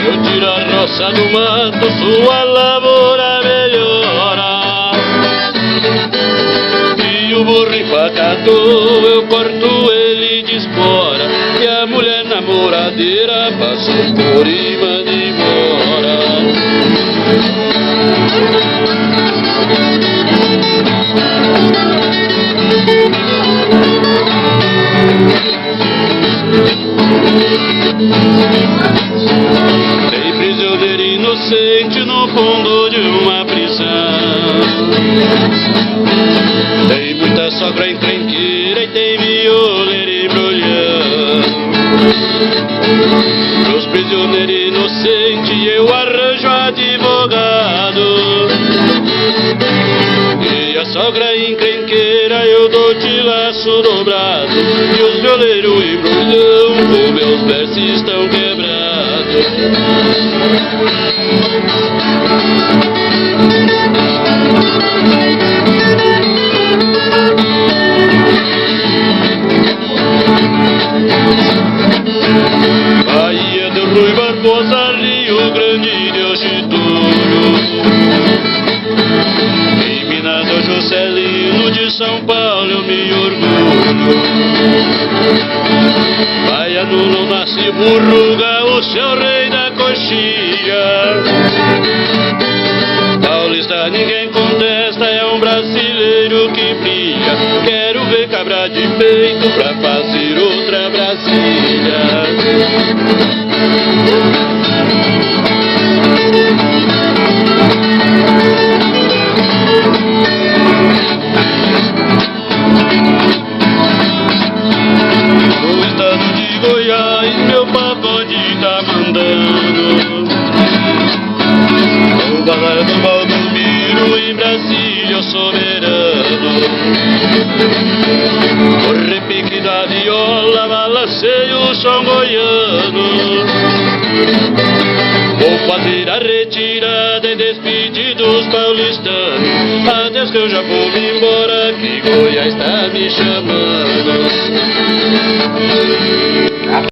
Eu tiro a roça do mato, sua lavoura melhora. E o burro empacado, eu corto ele de espora. E a mulher namoradeira passou por e manda embora. Tem prisioneiro inocente no fundo de uma prisão. Tem muita sogra encrenqueira e tem violeiro e brulhão. Pros prisioneiros inocentes eu arranjo advogado. E a sogra encrenqueira eu dou de laço dobrado. E os violeiros e brulhão com meus versos estão quebrados. Bahia do Rui Barbosa, Rio Grande de Getúlio. Em Minas do Juscelino, de São Paulo eu me orgulho. Baiano não nasce burro, gaúcho é o rei da coxilha. Paulista ninguém contesta, é um brasileiro que brilha. Quero ver cabra de peito pra fazer outra Brasília. No estado de Goiás meu pagode tá mandando. No balé do Valdomiro em Brasília o soberano. O repique da viola balanceia o som goiano. Vou fazer a retirada e despedir dos paulistanos. Adeus que eu já vou me embora, que Goiás tá me chamando.